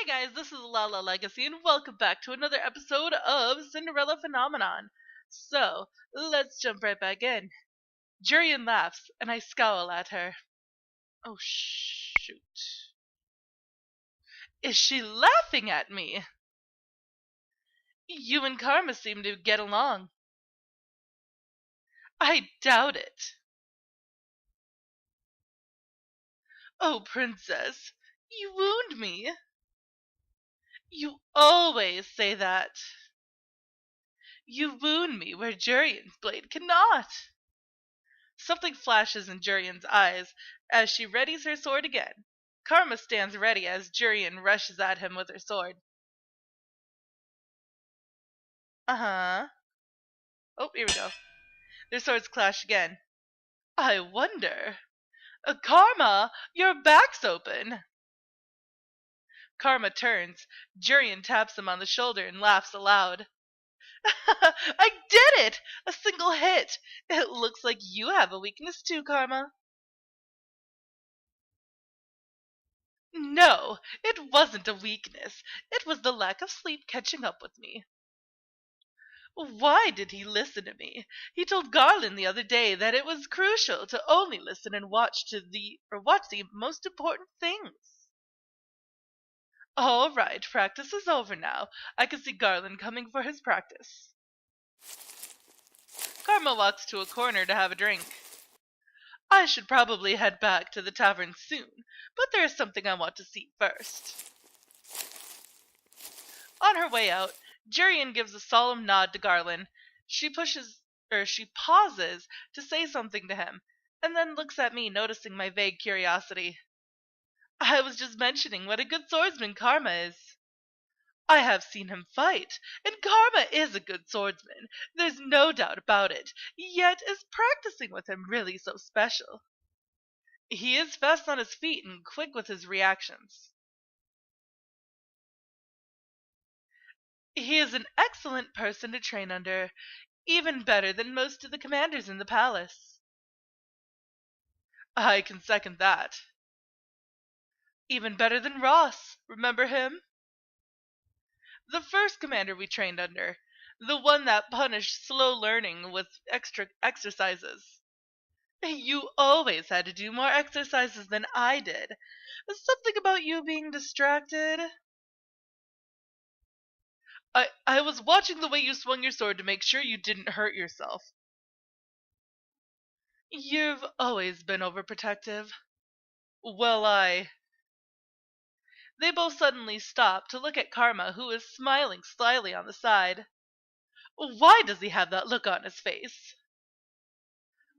Hey guys, this is Lala Legacy, and welcome back to another episode of Cinderella Phenomenon. So, let's jump right back in. Jurian laughs, and I scowl at her. Oh, shoot. Is she laughing at me? You and Karma seem to get along. I doubt it. Oh, princess, you wound me. You always say that. You wound me where Jurian's blade cannot. Something flashes in Jurian's eyes as she readies her sword again. Karma stands ready as Jurian rushes at him with her sword. Uh-huh. Oh, here we go. Their swords clash again. I wonder. Karma, your back's open. Karma turns. Jurian taps him on the shoulder and laughs aloud. I did it! A single hit! It looks like you have a weakness too, Karma. No, it wasn't a weakness. It was the lack of sleep catching up with me. Why did he listen to me? He told Garland the other day that it was crucial to only listen and watch the most important things. All right, practice is over now. I can see Garland coming for his practice. Karma walks to a corner to have a drink. I should probably head back to the tavern soon, but there is something I want to see first. On her way out, Jurian gives a solemn nod to Garland. She pauses to say something to him, and then looks at me, noticing my vague curiosity. I was just mentioning what a good swordsman Karma is. I have seen him fight, and Karma is a good swordsman. There's no doubt about it. Yet is practicing with him really so special? He is fast on his feet and quick with his reactions. He is an excellent person to train under, even better than most of the commanders in the palace. I can second that. Even better than Ross. Remember him? The first commander we trained under. The one that punished slow learning with extra exercises. You always had to do more exercises than I did. Something about you being distracted. I was watching the way you swung your sword to make sure you didn't hurt yourself. You've always been overprotective. Well, They both suddenly stop to look at Karma, who is smiling slyly on the side. Why does he have that look on his face?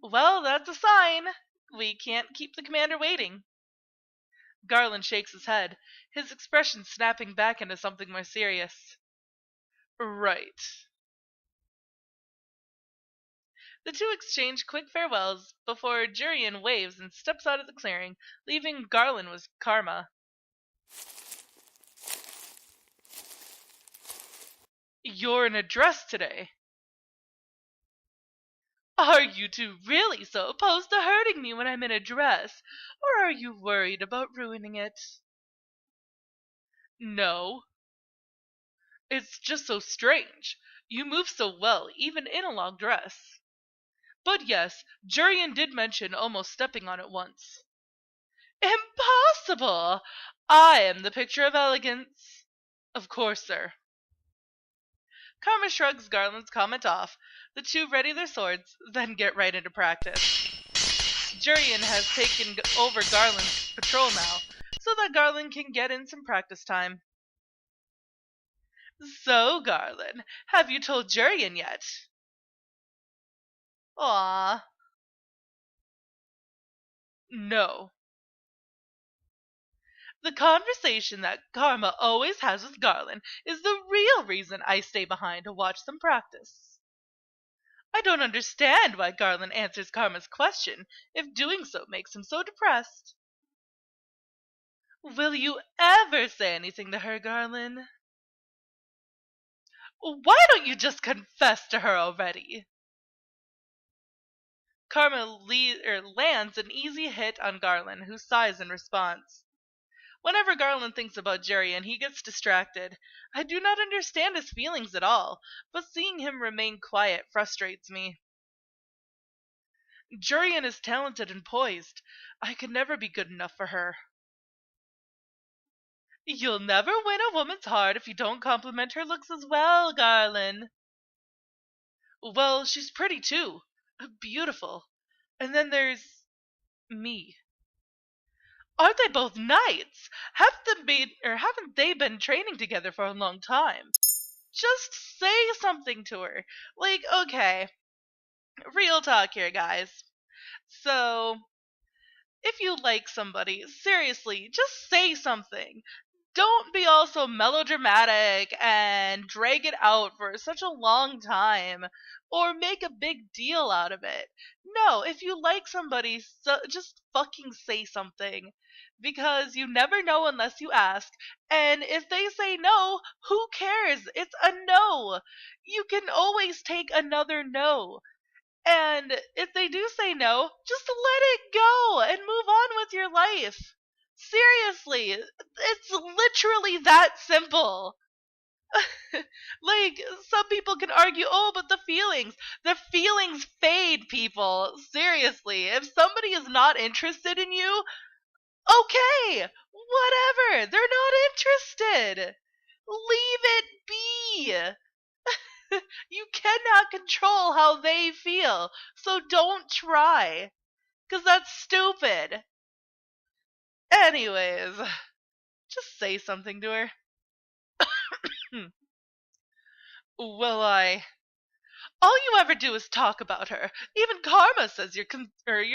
Well, that's a sign. We can't keep the commander waiting. Garland shakes his head, his expression snapping back into something more serious. Right. The two exchange quick farewells before Jurian waves and steps out of the clearing, leaving Garland with Karma. You're in a dress today. Are you two really so opposed to hurting me when I'm in a dress, or are you worried about ruining it? No. It's just so strange. You move so well, even in a long dress. But yes, Jurian did mention almost stepping on it once. Impossible! I am the picture of elegance. Of course, sir. Karma shrugs Garland's comment off. The two ready their swords, then get right into practice. Jurian has taken over Garland's patrol now, so that Garland can get in some practice time. So, Garland, have you told Jurian yet? Aww. No. The conversation that Karma always has with Garland is the real reason I stay behind to watch them practice. I don't understand why Garland answers Karma's question if doing so makes him so depressed. Will you ever say anything to her, Garland? Why don't you just confess to her already? Karma lands an easy hit on Garland, who sighs in response. Whenever Garland thinks about Jerian, he gets distracted. I do not understand his feelings at all, but seeing him remain quiet frustrates me. Jerian is talented and poised. I could never be good enough for her. You'll never win a woman's heart if you don't compliment her looks as well, Garland. Well, she's pretty too. Beautiful. And then there's me. Aren't they both knights? Haven't they been training together for a long time? Just say something to her. Like, okay, real talk here, guys. So, if you like somebody, seriously, just say something. Don't be all so melodramatic and drag it out for such a long time or make a big deal out of it. No, if you like somebody, just fucking say something because you never know unless you ask. And if they say no, who cares? It's a no. You can always take another no. And if they do say no, just let it go and move on with your life. Seriously, it's literally that simple. Like, some people can argue, oh, but the feelings fade, people. Seriously, if somebody is not interested in you, okay, whatever, they're not interested. Leave it be. You cannot control how they feel, so don't try, because that's stupid. Anyways, just say something to her. Will I? All you ever do is talk about her. Even Karma says your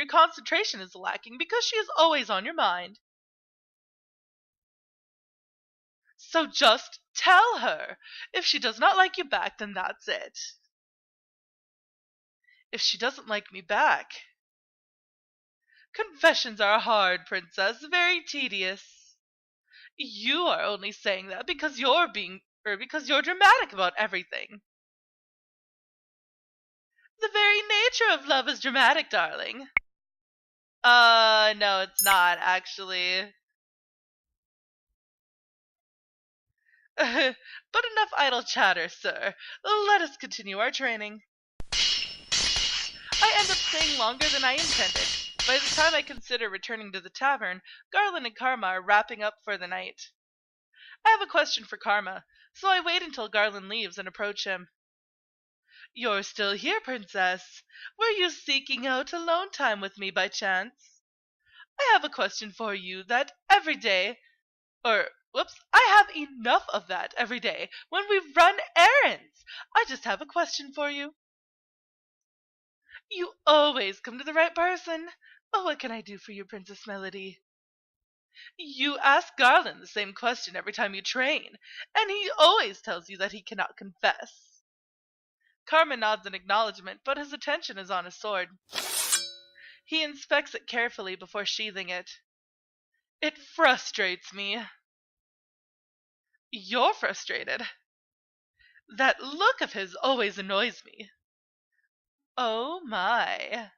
concentration is lacking because she is always on your mind. So just tell her. If she does not like you back, then that's it. If she doesn't like me back... Confessions are hard, princess, very tedious. You are only saying that because because you're dramatic about everything. The very nature of love is dramatic, darling. No, it's not, actually. But enough idle chatter, sir. Let us continue our training. I end up staying longer than I intended. By the time I consider returning to the tavern, Garland and Karma are wrapping up for the night. I have a question for Karma, so I wait until Garland leaves and approach him. You're still here, princess. Were you seeking out alone time with me by chance? I have a question for you that every day, I have enough of that every day when we run errands. I just have a question for you. You always come to the right person. Oh, what can I do for you, Princess Melody? You ask Garland the same question every time you train, and he always tells you that he cannot confess. Karma nods in acknowledgement, but his attention is on his sword. He inspects it carefully before sheathing it. It frustrates me. You're frustrated. That look of his always annoys me. Oh my.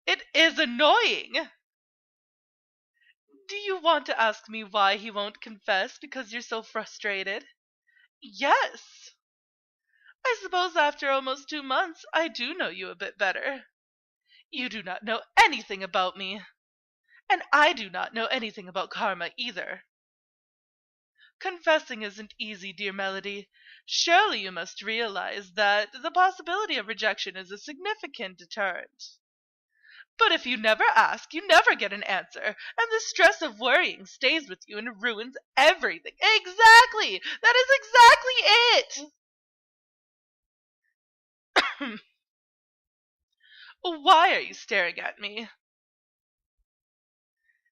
It is annoying! Do you want to ask me why he won't confess because you're so frustrated? Yes! I suppose after almost 2 months I do know you a bit better. You do not know anything about me. And I do not know anything about Karma either. Confessing isn't easy, dear Melody. Surely you must realize that the possibility of rejection is a significant deterrent. But if you never ask, you never get an answer, and the stress of worrying stays with you and ruins everything. Exactly! That is exactly it! Why are you staring at me?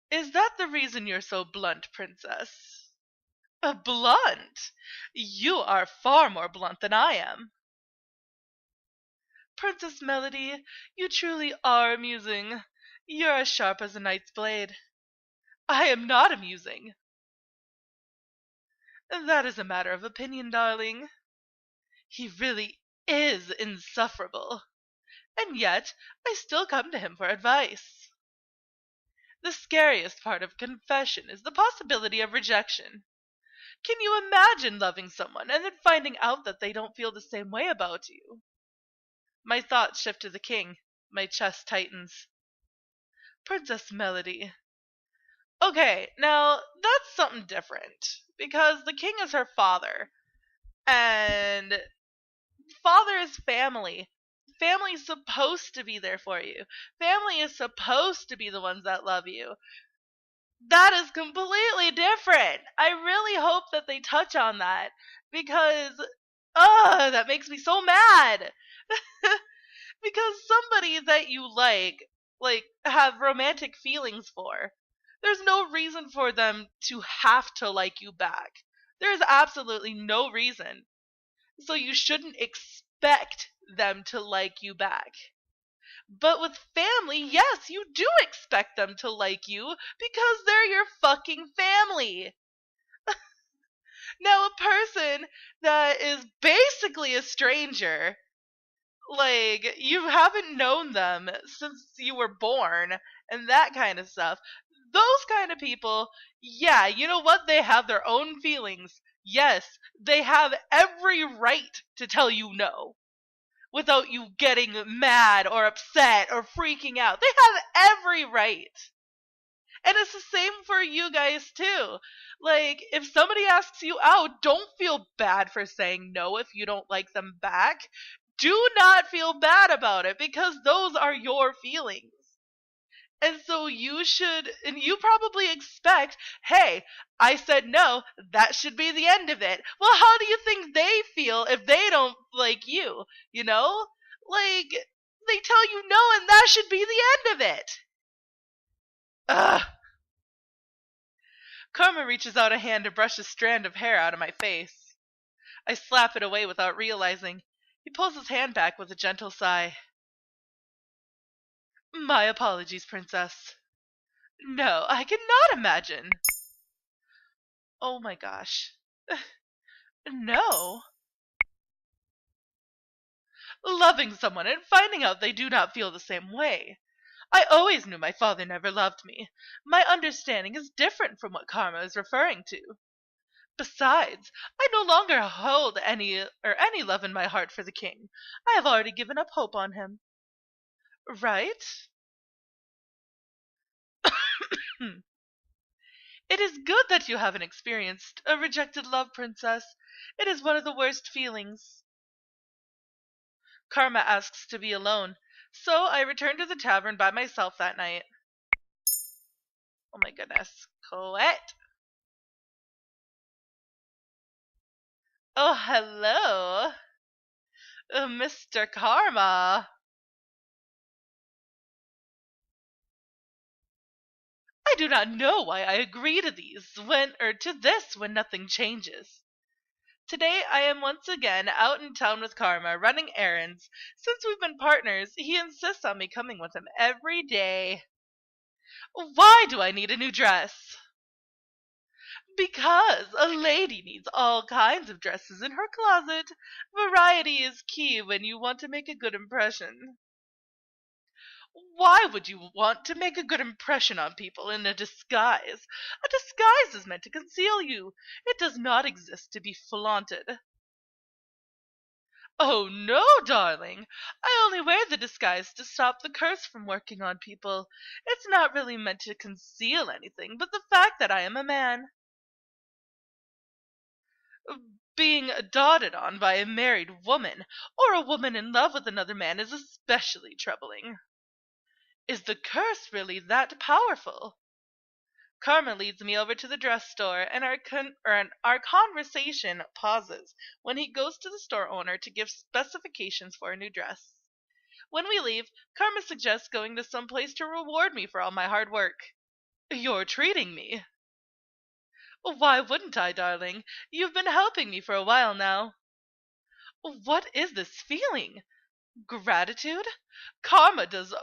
Is that the reason you're so blunt, princess? Blunt? You are far more blunt than I am. Princess Melody, you truly are amusing. You're as sharp as a knight's blade. I am not amusing. That is a matter of opinion, darling. He really is insufferable. And yet, I still come to him for advice. The scariest part of confession is the possibility of rejection. Can you imagine loving someone and then finding out that they don't feel the same way about you? My thoughts shift to the king. My chest tightens. Princess Melody. Okay, now that's something different. Because the king is her father. And father is family. Family is supposed to be there for you. Family is supposed to be the ones that love you. That is completely different. I really hope that they touch on that because that makes me so mad. Because somebody that you like have romantic feelings for, there's no reason for them to have to like you back. There's absolutely no reason. So you shouldn't expect them to like you back. But with family, yes, you do expect them to like you because they're your fucking family. Now, a person that is basically a stranger, like, you haven't known them since you were born and that kind of stuff, those kind of people, yeah, you know what? They have their own feelings. Yes, they have every right to tell you no without you getting mad or upset or freaking out. They have every right. And it's the same for you guys too. Like, if somebody asks you out, don't feel bad for saying no if you don't like them back. Do not feel bad about it because those are your feelings. And so you should, and you probably expect, hey, I said no, that should be the end of it. Well, how do you think they feel if they don't like you? You know? Like, they tell you no, and that should be the end of it. Ugh. Karma reaches out a hand to brush a strand of hair out of my face. I slap it away without realizing. He pulls his hand back with a gentle sigh. My apologies, Princess. No, I cannot imagine. Oh my gosh. No. Loving someone and finding out they do not feel the same way. I always knew my father never loved me. My understanding is different from what Karma is referring to. Besides, I no longer hold any love in my heart for the king. I have already given up hope on him. Right? It is good that you haven't experienced a rejected love, Princess. It is one of the worst feelings. Karma asks to be alone, so I return to the tavern by myself that night. Oh my goodness. Colette! Oh, hello! Mr. Karma! I do not know why I agree to this when nothing changes. Today I am once again out in town with Karma, running errands. Since we've been partners, he insists on me coming with him every day. Why do I need a new dress? Because a lady needs all kinds of dresses in her closet. Variety is key when you want to make a good impression. Why would you want to make a good impression on people in a disguise? A disguise is meant to conceal you. It does not exist to be flaunted. Oh no, darling. I only wear the disguise to stop the curse from working on people. It's not really meant to conceal anything but the fact that I am a man. Being doted on by a married woman, or a woman in love with another man, is especially troubling. Is the curse really that powerful? Karma leads me over to the dress store, and our conversation pauses when he goes to the store owner to give specifications for a new dress. When we leave, Karma suggests going to some place to reward me for all my hard work. You're treating me. Why wouldn't I, darling? You've been helping me for a while now. What is this feeling? Gratitude? Karma does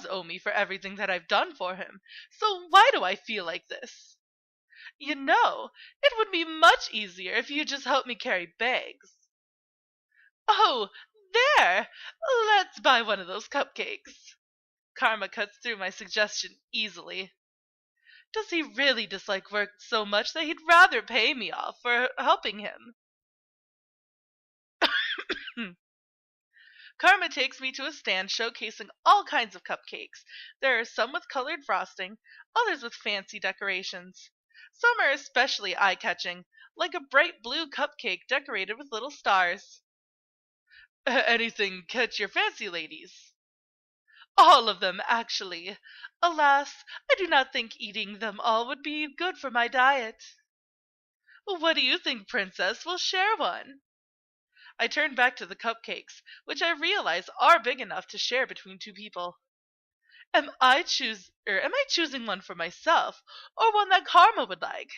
owe me for everything that I've done for him. So why do I feel like this? You know, it would be much easier if you just helped me carry bags. Oh, there! Let's buy one of those cupcakes. Karma cuts through my suggestion easily. Does he really dislike work so much that he'd rather pay me off for helping him? Karma takes me to a stand showcasing all kinds of cupcakes. There are some with colored frosting, others with fancy decorations. Some are especially eye catching, like a bright blue cupcake decorated with little stars. Anything catch your fancy, ladies? All of them, actually. Alas, I do not think eating them all would be good for my diet. What do you think, Princess? We'll share one. I turn back to the cupcakes, which I realize are big enough to share between two people. Am I choosing one for myself, or one that Karma would like?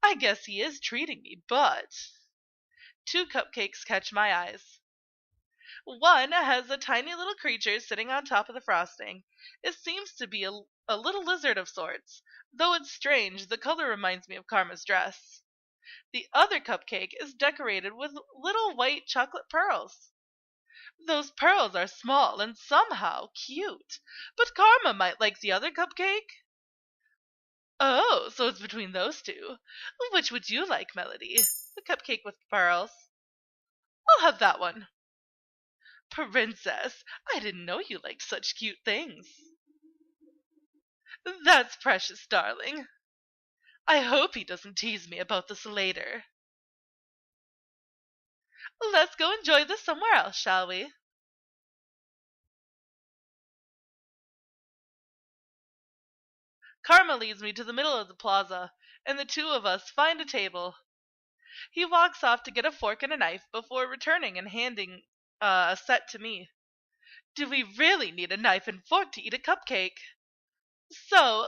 I guess he is treating me, but two cupcakes catch my eyes. One has a tiny little creature sitting on top of the frosting. It seems to be a little lizard of sorts. Though it's strange, the color reminds me of Karma's dress. The other cupcake is decorated with little white chocolate pearls. Those pearls are small and somehow cute. But Karma might like the other cupcake. Oh, so it's between those two. Which would you like, Melody? The cupcake with pearls. I'll have that one. Princess, I didn't know you liked such cute things. That's precious, darling. I hope he doesn't tease me about this later. Let's go enjoy this somewhere else, shall we? Karma leads me to the middle of the plaza, and the two of us find a table. He walks off to get a fork and a knife before returning and handing a set to me. Do we really need a knife and fork to eat a cupcake? So,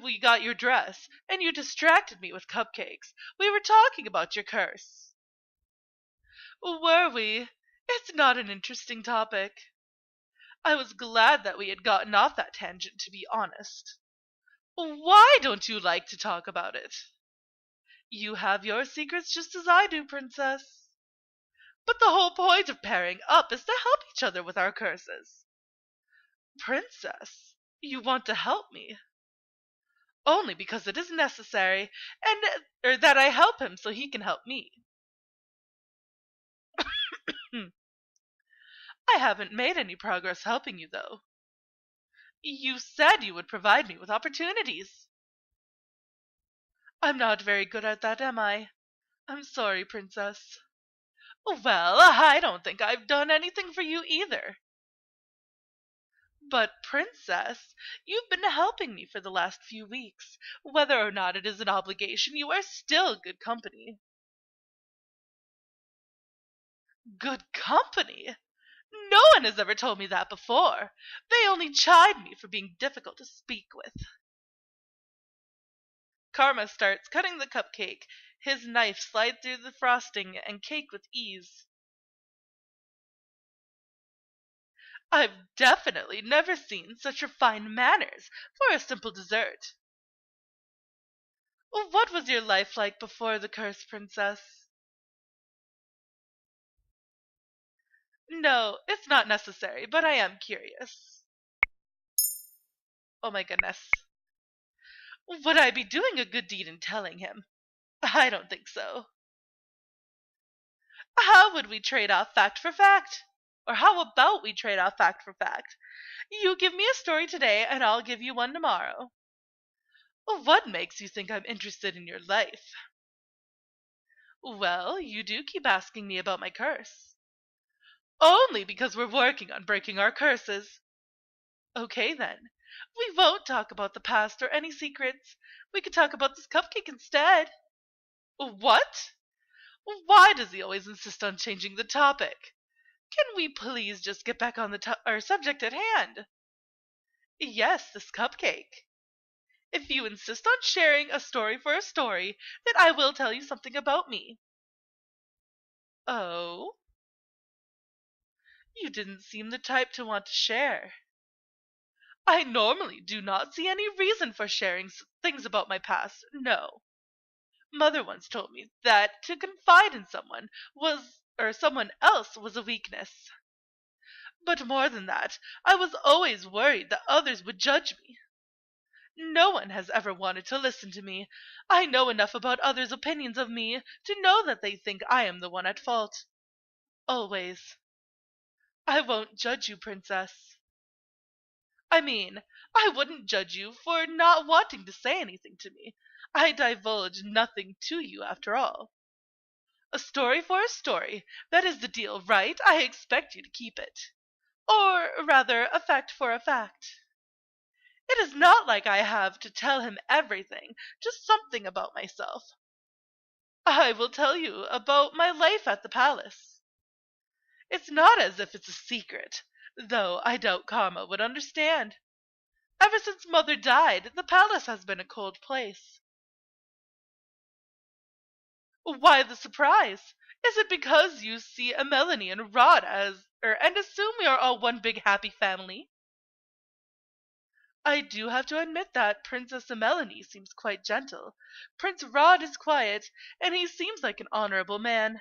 we got your dress, and you distracted me with cupcakes, we were talking about your curse. Were we? It's not an interesting topic. I was glad that we had gotten off that tangent, to be honest. Why don't you like to talk about it? You have your secrets just as I do, Princess. But the whole point of pairing up is to help each other with our curses. Princess, you want to help me? Only because it is necessary, and that I help him so he can help me. I haven't made any progress helping you, though. You said you would provide me with opportunities. I'm not very good at that, am I? I'm sorry, Princess. Well, I don't think I've done anything for you either. But, Princess, you've been helping me for the last few weeks. Whether or not it is an obligation, you are still good company. Good company? No one has ever told me that before. They only chide me for being difficult to speak with. Karma starts cutting the cupcake. His knife slides through the frosting and cake with ease. I've definitely never seen such refined manners for a simple dessert. What was your life like before the curse, Princess? No, it's not necessary, but I am curious. Oh my goodness. Would I be doing a good deed in telling him? I don't think so. How would we trade off fact for fact? Or how about we trade off fact for fact? You give me a story today, and I'll give you one tomorrow. What makes you think I'm interested in your life? Well, you do keep asking me about my curse. Only because we're working on breaking our curses. Okay then. We won't talk about the past or any secrets. We could talk about this cupcake instead. What? Why does he always insist on changing the topic? Can we please just get back on our subject at hand? Yes, this cupcake. If you insist on sharing a story for a story, then I will tell you something about me. Oh? You didn't seem the type to want to share. I normally do not see any reason for sharing things about my past, no. Mother once told me that to confide in someone else was a weakness. But more than that, I was always worried that others would judge me. No one has ever wanted to listen to me. I know enough about others' opinions of me to know that they think I am the one at fault. Always. I won't judge you, Princess. I mean, I wouldn't judge you for not wanting to say anything to me. I divulge nothing to you after all. A story for a story. That is the deal, right? I expect you to keep it. Or, rather, a fact for a fact. It is not like I have to tell him everything, just something about myself. I will tell you about my life at the palace. It's not as if it's a secret, though I doubt Karma would understand. Ever since Mother died, the palace has been a cold place. Why the surprise? Is it because you see Melanie and Rod and assume we are all one big happy family? I do have to admit that Princess Melanie seems quite gentle. Prince Rod is quiet, and he seems like an honorable man.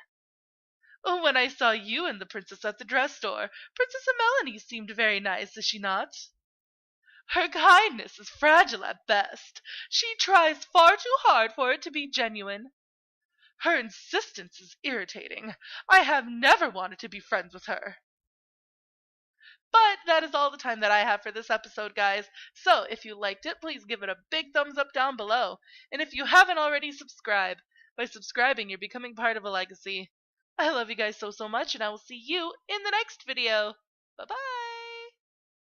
When I saw you and the princess at the dress store, Princess Melanie seemed very nice, is she not? Her kindness is fragile at best. She tries far too hard for it to be genuine. Her insistence is irritating. I have never wanted to be friends with her. But that is all the time that I have for this episode, guys. So if you liked it, please give it a big thumbs up down below. And if you haven't already, subscribe. By subscribing, you're becoming part of a legacy. I love you guys so much, and I will see you in the next video. Bye-bye!